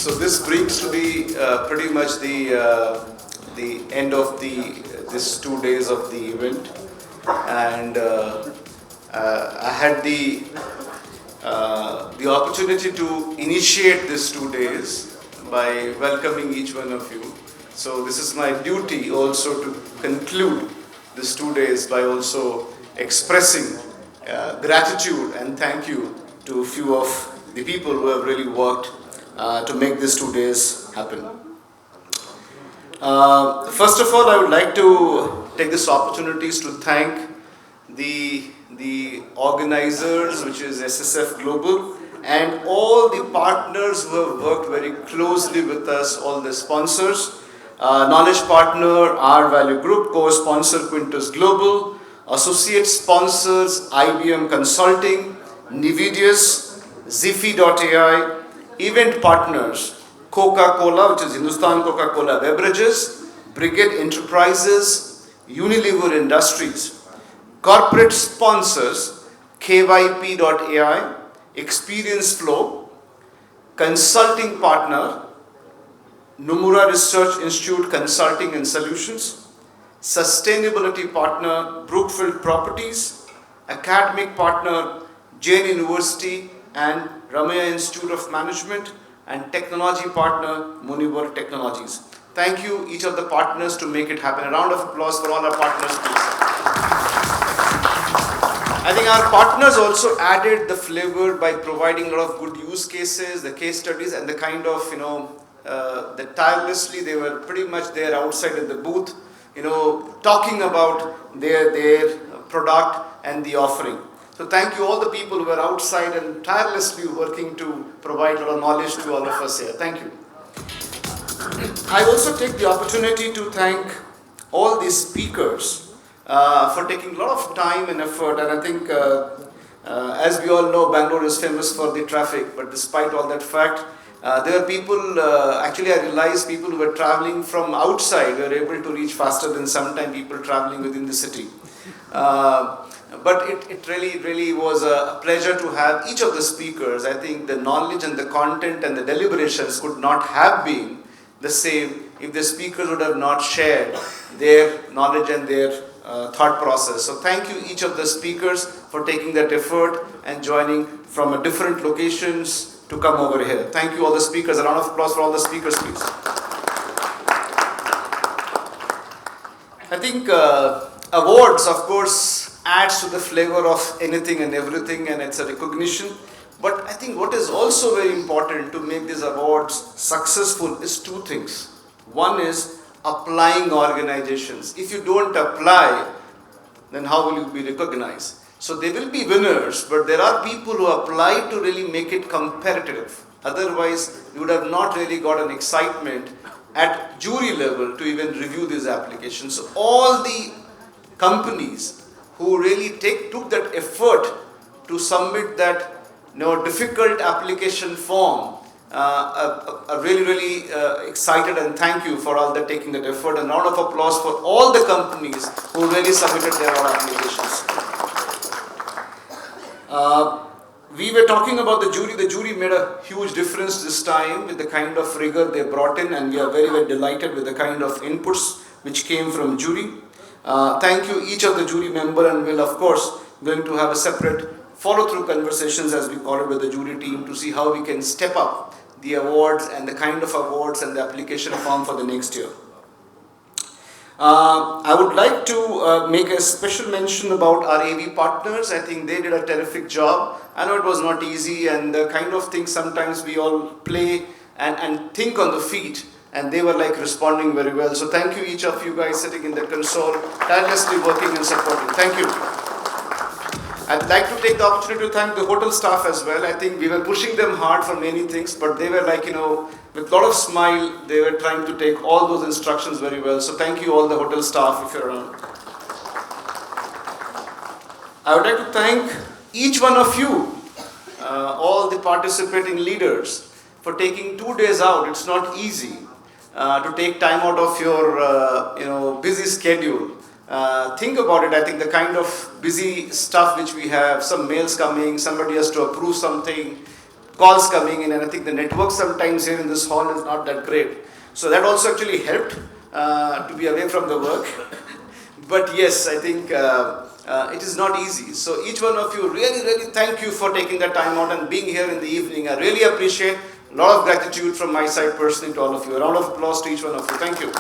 So this brings to the pretty much the end of this 2 days of the event, and I had the opportunity to initiate this 2 days by welcoming each one of you. So this is my duty also to conclude this 2 days by also expressing gratitude and thank you to a few of the people who have really worked to make these 2 days happen. First of all, I would like to take this opportunities to thank the organizers, which is SSF Global, and all the partners who have worked very closely with us, all the sponsors, knowledge partner, R Value Group, co-sponsor Quintus Global, associate sponsors IBM Consulting, Nividius, Ziffy.ai, event partners Coca-Cola, which is Hindustan Coca-Cola Beverages, Brigade Enterprises, Unilever Industries, corporate sponsors KYP.ai, Experience Flow, consulting partner Nomura Research Institute Consulting and Solutions, sustainability partner Brookfield Properties, academic partner Jain University and Ramaya Institute of Management, and technology partner Munivar Technologies. Thank you each of the partners to make it happen. A round of applause for all our partners, please. I think our partners also added the flavor by providing a lot of good use cases, the case studies, and the kind of, that tirelessly they were pretty much there outside in the booth, talking about their product and the offering. So thank you all the people who were outside and tirelessly working to provide a lot of knowledge to all of us here. Thank you. I also take the opportunity to thank all these speakers for taking a lot of time and effort, and I think as we all know, Bangalore is famous for the traffic, but despite all that fact, there are people, actually I realized people who were traveling from outside were able to reach faster than sometimes people traveling within the city. But it really was a pleasure to have each of the speakers. I think the knowledge and the content and the deliberations could not have been the same if the speakers would have not shared their knowledge and their thought process. So thank you each of the speakers for taking that effort and joining from different locations to come over here. Thank you all the speakers. A round of applause for all the speakers, please. I think awards, of course, adds to the flavor of anything and everything, and it's a recognition. But I think what is also very important to make these awards successful is two things. One is applying organizations. If you don't apply, then how will you be recognized? So there will be winners, but there are people who apply to really make it competitive. Otherwise, you would have not really got an excitement at jury level to even review these applications. So all the companies who really took that effort to submit that difficult application form are really excited, and thank you for all that taking that effort. And a round of applause for all the companies who really submitted their own applications. We were talking about the jury. The jury made a huge difference this time with the kind of rigor they brought in, and we are very delighted with the kind of inputs which came from jury. Thank you each of the jury member, and we'll of course going to have a separate follow-through conversations, as we call it, with the jury team to see how we can step up the awards and the kind of awards and the application form for the next year. I would like to make a special mention about our AV partners. I think they did a terrific job. I know it was not easy, and the kind of things sometimes we all play and think on the feet, and they were like responding very well. So thank you each of you guys sitting in the console, tirelessly working and supporting. Thank you. I'd like to take the opportunity to thank the hotel staff as well. I think we were pushing them hard for many things, but they were like, with a lot of smile, they were trying to take all those instructions very well. So thank you all the hotel staff if you're around. I would like to thank each one of you, all the participating leaders, for taking 2 days out. It's not easy to take time out of your busy schedule. Think about it. I think the kind of busy stuff which we have, some mails coming, somebody has to approve something, calls coming in, and I think the network sometimes here in this hall is not that great. So that also actually helped to be away from the work. But yes, I think it is not easy. So each one of you, really, really thank you for taking the time out and being here in the evening. I really appreciate. A lot of gratitude from my side personally to all of you. A round of applause to each one of you. Thank you.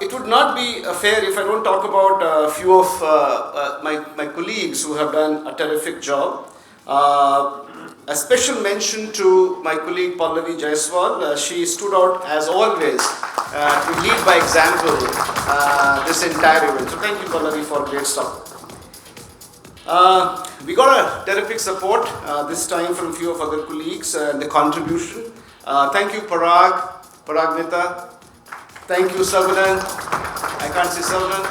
It would not be fair if I don't talk about a few of my colleagues who have done a terrific job. A special mention to my colleague Pallavi Jaiswal. She stood out as always to lead by example this entire event. So thank you, Pallavi, for great stuff. We got a terrific support this time from a few of other colleagues and the contribution. Thank you, Parag Nita. Thank you, Sarvanan. I can't see Sarvanan.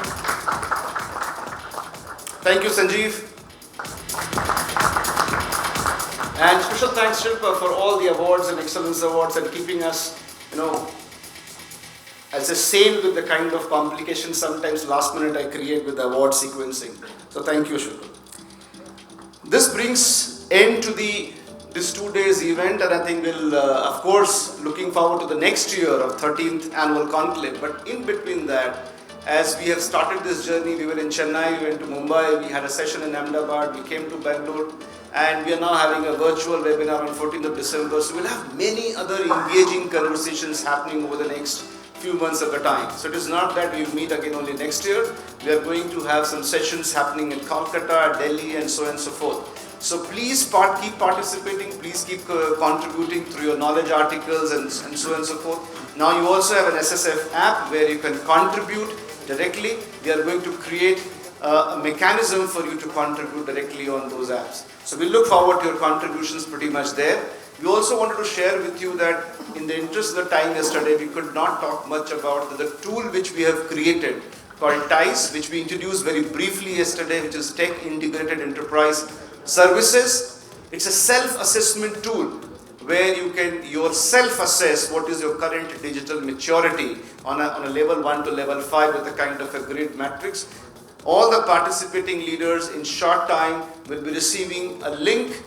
Thank you, Sanjeev. And special thanks, Shilpa, for all the awards and excellence awards and keeping us, as a sane with the kind of complications sometimes last minute I create with the award sequencing. So thank you, Shilpa. This brings end to this 2 days event, and I think we'll, of course, looking forward to the next year of 13th annual conclave. But in between that, as we have started this journey, we were in Chennai, we went to Mumbai, we had a session in Ahmedabad, we came to Bangalore, and we are now having a virtual webinar on 14th of December. So we'll have many other engaging conversations happening over the next few months of the time. So it is not that we'll meet again only next year. We are going to have some sessions happening in Kolkata, Delhi, and so on and so forth. So please keep participating, please keep contributing through your knowledge articles and so on and so forth. Now you also have an SSF app where you can contribute directly. We are going to create a mechanism for you to contribute directly on those apps. So we look forward to your contributions pretty much there. We also wanted to share with you that in the interest of the time yesterday, we could not talk much about the tool which we have created called TICE, which we introduced very briefly yesterday, which is Tech Integrated Enterprise Services. It's a self-assessment tool where you can yourself assess what is your current digital maturity on a level 1 to level 5 with a kind of a grid matrix. All the participating leaders in short time will be receiving a link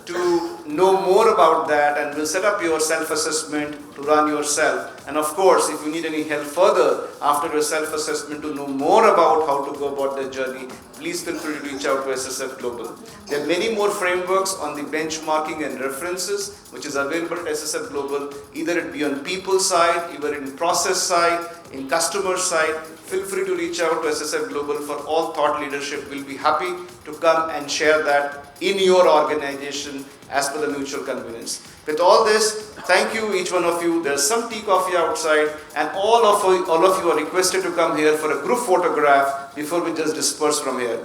to know more about that, and will set up your self-assessment to run yourself. And of course, if you need any help further after your self-assessment to know more about how to go about the journey, please feel free to reach out to SSF Global. There are many more frameworks on the benchmarking and references which is available at SSF Global, either it be on people side, either in process side, in customer side. Feel free to reach out to SSF Global for all thought leadership. We'll be happy to come and share that in your organization as per the mutual convenience. With all this, thank you each one of you. There's some tea coffee outside, and all of you are requested to come here for a group photograph before we just disperse from here.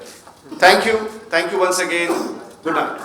Thank you once again. Good night.